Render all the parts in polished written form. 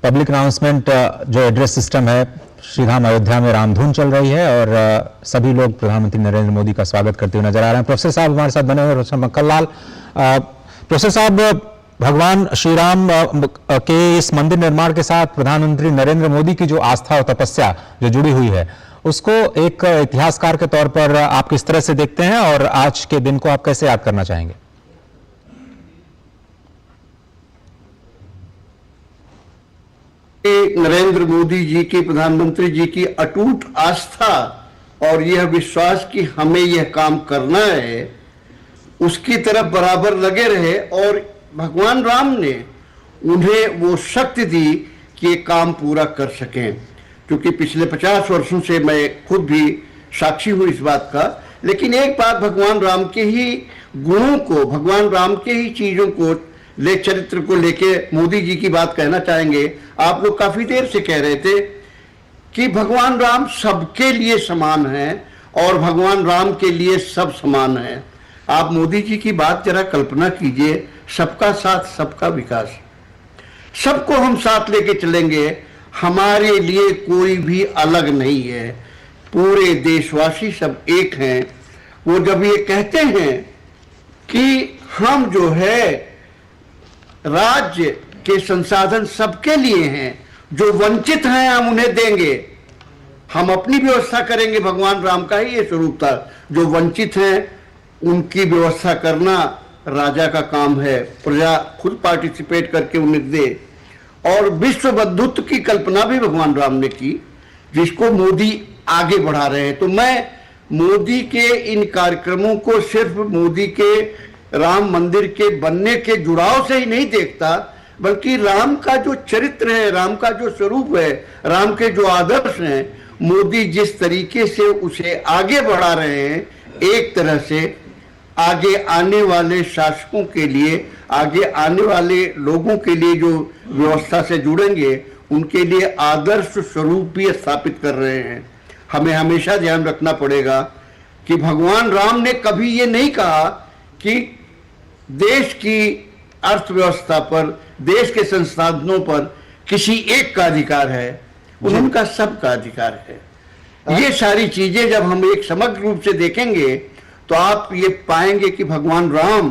Public announcement जो address system है, श्रीधाम अयोध्या में रामधुन चल रही है और सभी लोग प्रधानमंत्री नरेंद्र मोदी का स्वागत करते हुए नजर आ रहे हैं। प्रोफेसर साहब हमारे साथ बने हुए, प्रोफेसर मक्खनलाल। प्रोफेसर साहब, भगवान श्री राम के इस मंदिर निर्माण के साथ प्रधानमंत्री नरेंद्र मोदी की जो आस्था और तपस्या जो जुड़ी हुई है, उसको एक इतिहासकार के तौर पर आप किस तरह से देखते हैं और आज के दिन को आप कैसे याद करना चाहेंगे? नरेंद्र मोदी जी की, प्रधानमंत्री जी की अटूट आस्था और यह विश्वास कि हमें यह काम करना है, उसकी तरफ बराबर लगे रहे और भगवान राम ने उन्हें वो शक्ति दी कि ये काम पूरा कर सकें। क्योंकि पिछले 50 वर्षों से मैं खुद भी साक्षी हूं इस बात का। लेकिन एक बात भगवान राम के ही गुणों को, भगवान राम के ही चीजों को चरित्र को लेके मोदी जी की बात कहना चाहेंगे। आप लोग काफी देर से कह रहे थे कि भगवान राम सबके लिए समान हैं और भगवान राम के लिए सब समान हैं। आप मोदी जी की बात जरा कल्पना कीजिए, सबका साथ सबका विकास, सबको हम साथ लेके चलेंगे, हमारे लिए कोई भी अलग नहीं है, पूरे देशवासी सब एक हैं। वो जब ये कहते हैं कि हम जो है राज्य के संसाधन सबके लिए हैं, जो वंचित हैं हम उन्हें देंगे, हम अपनी व्यवस्था करेंगे, भगवान राम का ही ये स्वरूप था। जो वंचित हैं उनकी व्यवस्था करना राजा का काम है, प्रजा खुद पार्टिसिपेट करके उन्हें दे। और विश्व बंधुत्व की कल्पना भी भगवान राम ने की, जिसको मोदी आगे बढ़ा रहे हैं। तो मैं मोदी के इन कार्यक्रमों को सिर्फ मोदी के राम मंदिर के बनने के जुड़ाव से ही नहीं देखता, बल्कि राम का जो चरित्र है, राम का जो स्वरूप है, राम के जो आदर्श हैं, मोदी जिस तरीके से उसे आगे बढ़ा रहे हैं, एक तरह से आगे आने वाले शासकों के लिए, आगे आने वाले लोगों के लिए जो व्यवस्था से जुड़ेंगे, उनके लिए आदर्श स्वरूप भी स्थापित कर रहे हैं। हमें हमेशा ध्यान रखना पड़ेगा कि भगवान राम ने कभी ये नहीं कहा कि देश की अर्थव्यवस्था पर, देश के संसाधनों पर किसी एक का अधिकार है, उनका सबका अधिकार है। ये सारी चीजें जब हम एक समग्र रूप से देखेंगे तो आप ये पाएंगे कि भगवान राम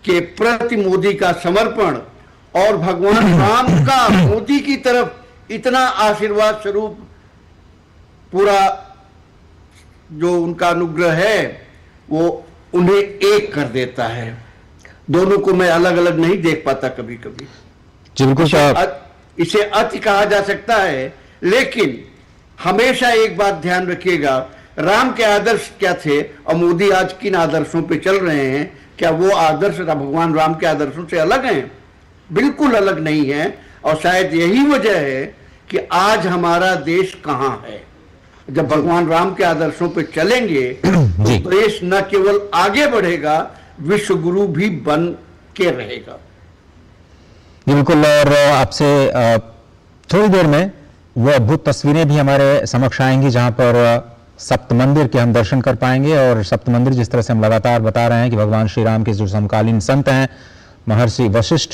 के प्रति मोदी का समर्पण और भगवान राम का मोदी की तरफ इतना आशीर्वाद स्वरूप पूरा जो उनका अनुग्रह है, वो उन्हें एक कर देता है। दोनों को मैं अलग अलग नहीं देख पाता कभी कभी। इसे अति कहा जा सकता है, लेकिन हमेशा एक बात ध्यान रखिएगा, राम के आदर्श क्या थे और मोदी आज किन आदर्शों पे चल रहे हैं, क्या वो आदर्श भगवान राम के आदर्शों से अलग हैं? बिल्कुल अलग नहीं है। और शायद यही वजह है कि आज हमारा देश कहां है। जब भगवान राम के आदर्शों पे चलेंगे तो देश न केवल आगे बढ़ेगा, विश्व गुरु भी बन के रहेगा। बिल्कुल। और आपसे थोड़ी देर में वो अद्भुत तस्वीरें भी हमारे समक्ष आएंगी जहां पर सप्त मंदिर के हम दर्शन कर पाएंगे। और सप्त मंदिर, जिस तरह से हम लगातार बता रहे हैं कि भगवान श्री राम के जो समकालीन संत हैं, महर्षि वशिष्ठ,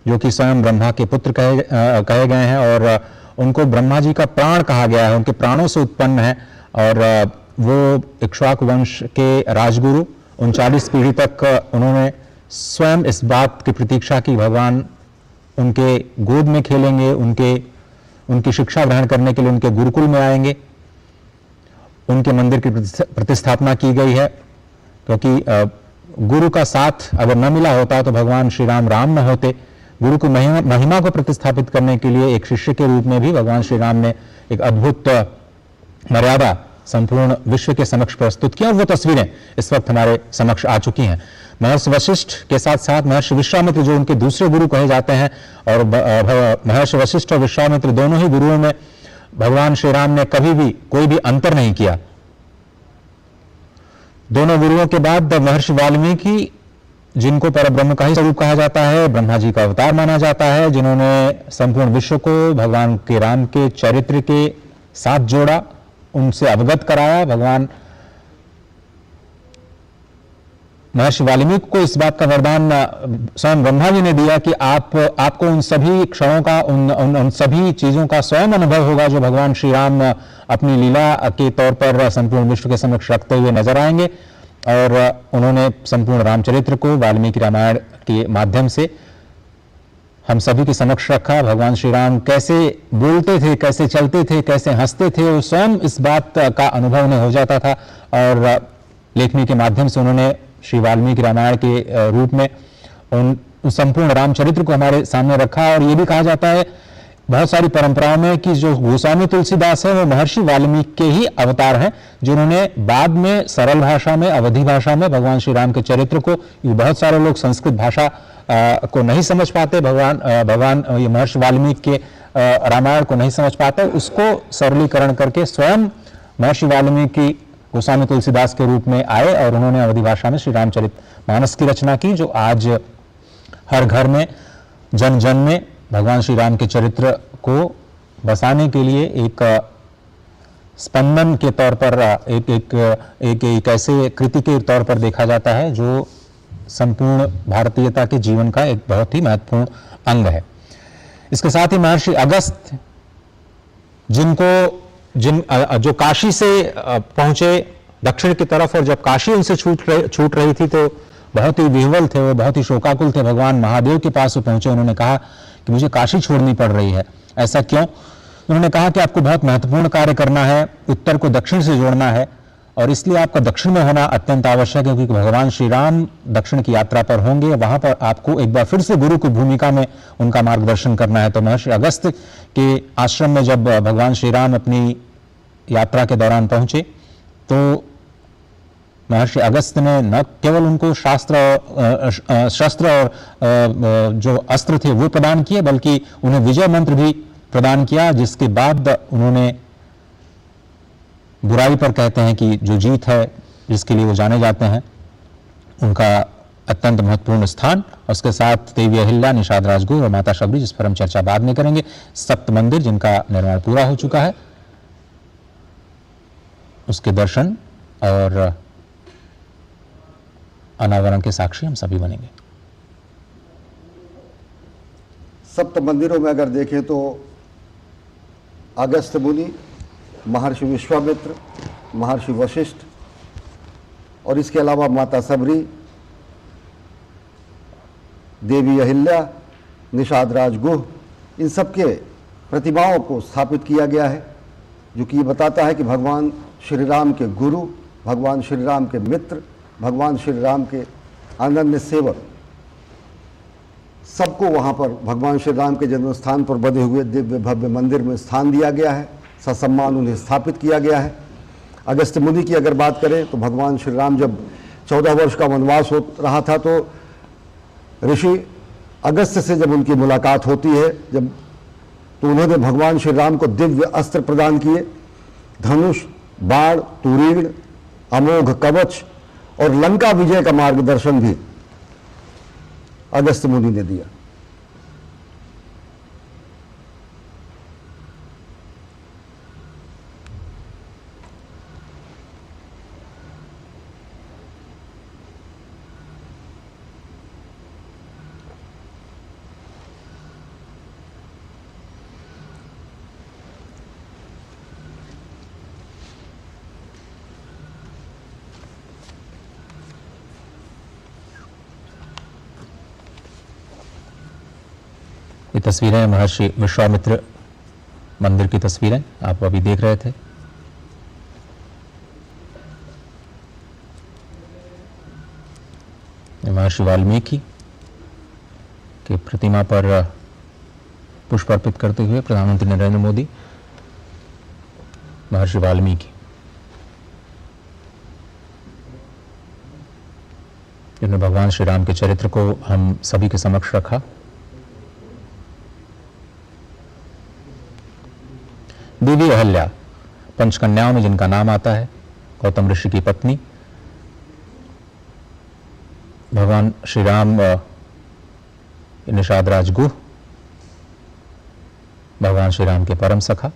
जो कि स्वयं ब्रह्मा के पुत्र कहे गए हैं और उनको ब्रह्मा जी का प्राण कहा गया है, उनके प्राणों से उत्पन्न है। और वो इक्ष्वाकु वंश के राजगुरु, 39 पीढ़ी तक उन्होंने स्वयं इस बात की प्रतीक्षा की भगवान उनके गोद में खेलेंगे, उनकी शिक्षा ग्रहण करने के लिए उनके गुरुकुल में आएंगे। उनके मंदिर की प्रतिस्थापना की गई है, क्योंकि गुरु का साथ अगर न मिला होता तो भगवान श्री राम राम न होते। गुरु की महिमा को प्रतिस्थापित करने के लिए एक शिष्य के रूप में भी भगवान श्री राम ने एक अद्भुत मर्यादा संपूर्ण विश्व के समक्ष प्रस्तुत किया। और वो तस्वीरें इस वक्त हमारे समक्ष आ चुकी हैं। महर्षि वशिष्ठ के साथ साथ महर्षि विश्वामित्र, जो उनके दूसरे गुरु कहे जाते हैं, और महर्षि वशिष्ठ और विश्वामित्र दोनों ही गुरुओं में भगवान श्री राम ने कभी भी कोई भी अंतर नहीं किया। दोनों गुरुओं के बाद महर्षि वाल्मीकि, जिनको परब्रह्म का ही स्वरूप कहा जाता है, ब्रह्मा जी का अवतार माना जाता है, जिन्होंने संपूर्ण विश्व को भगवान के राम के चरित्र के साथ जोड़ा, उनसे अवगत कराया। भगवान महर्षि वाल्मीकि को इस बात का वरदान स्वयं ब्रह्मा जी ने दिया कि आपको उन सभी क्षणों का उन सभी चीजों का स्वयं अनुभव होगा जो भगवान श्री राम अपनी लीला के तौर पर संपूर्ण विश्व के समक्ष रखते हुए नजर आएंगे। और उन्होंने संपूर्ण रामचरित्र को वाल्मीकि रामायण के माध्यम से हम सभी के समक्ष रखा। भगवान श्री राम कैसे बोलते थे, कैसे चलते थे, कैसे हंसते थे, वो स्वयं इस बात का अनुभव उन्हें हो जाता था। और लेखनी के माध्यम से उन्होंने श्री वाल्मीकि रामायण के रूप में उन संपूर्ण रामचरित्र को हमारे सामने रखा। और ये भी कहा जाता है बहुत सारी परंपराओं में कि जो गोस्वामी तुलसीदास है वो महर्षि वाल्मीकि के ही अवतार हैं, जिन्होंने बाद में सरल भाषा में, अवधी भाषा में भगवान श्री राम के चरित्र को, बहुत सारे लोग संस्कृत भाषा को नहीं समझ पाते, भगवान ये महर्षि वाल्मीकि के रामायण को नहीं समझ पाते, उसको सरलीकरण करके स्वयं महर्षि वाल्मीकि गोस्वामी तुलसीदास के रूप में आए और उन्होंने अवधी भाषा में श्री रामचरितमानस की रचना की, जो आज हर घर में, जन जन में भगवान श्री राम के चरित्र को बसाने के लिए एक स्पंदन के तौर पर, एक ऐसे कृति के तौर पर देखा जाता है जो संपूर्ण भारतीयता के जीवन का एक बहुत ही महत्वपूर्ण अंग है। इसके साथ ही महर्षि अगस्त, जो काशी से पहुंचे दक्षिण की तरफ, और जब काशी उनसे छूट रही थी तो बहुत ही विह्वल थे, वो बहुत ही शोकाकुल थे। भगवान महादेव के पास वो पहुंचे, उन्होंने कहा कि मुझे काशी छोड़नी पड़ रही है, ऐसा क्यों? उन्होंने कहा कि आपको बहुत महत्वपूर्ण कार्य करना है, उत्तर को दक्षिण से जोड़ना है, और इसलिए आपका दक्षिण में होना अत्यंत आवश्यक है, क्योंकि भगवान श्री राम दक्षिण की यात्रा पर होंगे, वहां पर आपको एक बार फिर से गुरु की भूमिका में उनका मार्गदर्शन करना है। तो महर्षि अगस्त के आश्रम में जब भगवान श्री राम अपनी यात्रा के दौरान पहुंचे तो महर्षि अगस्त ने न केवल उनको शस्त्र और जो अस्त्र थे वो प्रदान किए, बल्कि उन्हें विजय मंत्र भी प्रदान किया, जिसके बाद उन्होंने बुराई पर, कहते हैं कि जो जीत है जिसके लिए वो जाने जाते हैं, उनका अत्यंत महत्वपूर्ण स्थान। उसके साथ देवी अहिल्या, निषाद राजगुरु और माता शबरी, जिस पर हम चर्चा बाद में करेंगे। सप्त मंदिर जिनका निर्माण पूरा हो चुका है, उसके दर्शन और अनावरण के साक्षी हम सभी बनेंगे। सप्त मंदिरों में अगर देखें तो अगस्त्य मुनि, महर्षि विश्वामित्र, महर्षि वशिष्ठ और इसके अलावा माता सबरी, देवी अहिल्या, निषाद राजगुह, इन सब के प्रतिमाओं को स्थापित किया गया है, जो कि ये बताता है कि भगवान श्री राम के गुरु, भगवान श्री राम के मित्र, भगवान श्री राम के अनन्य सेवक, सबको वहाँ पर भगवान श्री राम के जन्म स्थान पर बने हुए दिव्य भव्य मंदिर में स्थान दिया गया है, ससम्मान उन्हें स्थापित किया गया है। अगस्त्य मुनि की अगर बात करें तो भगवान श्री राम जब 14 वर्ष का वनवास हो रहा था तो ऋषि अगस्त्य से जब उनकी मुलाकात होती है, तो उन्होंने भगवान श्री राम को दिव्य अस्त्र प्रदान किए, धनुष, बाण, तुरीण, अमोघ कवच और लंका विजय का मार्गदर्शन भी अगस्त्य मुनि ने दिया। ये तस्वीरें महर्षि विश्वामित्र मंदिर की तस्वीरें आप अभी देख रहे थे। महर्षि वाल्मीकि के प्रतिमा पर पुष्प अर्पित करते हुए प्रधानमंत्री नरेंद्र मोदी, महर्षि वाल्मीकि जिन्होंने भगवान श्री राम के चरित्र को हम सभी के समक्ष रखा। देवी अहिल्या, पंचकन्याओं में जिनका नाम आता है, गौतम ऋषि की पत्नी, भगवान श्री राम निषाद राजगुह, भगवान श्री राम के परम सखा।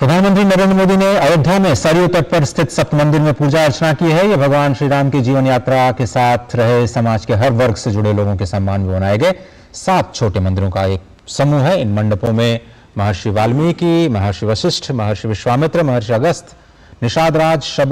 प्रधानमंत्री नरेंद्र मोदी ने अयोध्या में सरयू तट पर स्थित सप्त मंदिर में पूजा अर्चना की है। यह भगवान श्री राम की जीवन यात्रा के साथ रहे समाज के हर वर्ग से जुड़े लोगों के सम्मान में बनाए गए 7 छोटे मंदिरों का एक समूह है। इन मंडपों में महर्षि वाल्मीकि, महर्षि वशिष्ठ, महर्षि विश्वामित्र, महर्षि अगस्त्य, निषाद राज,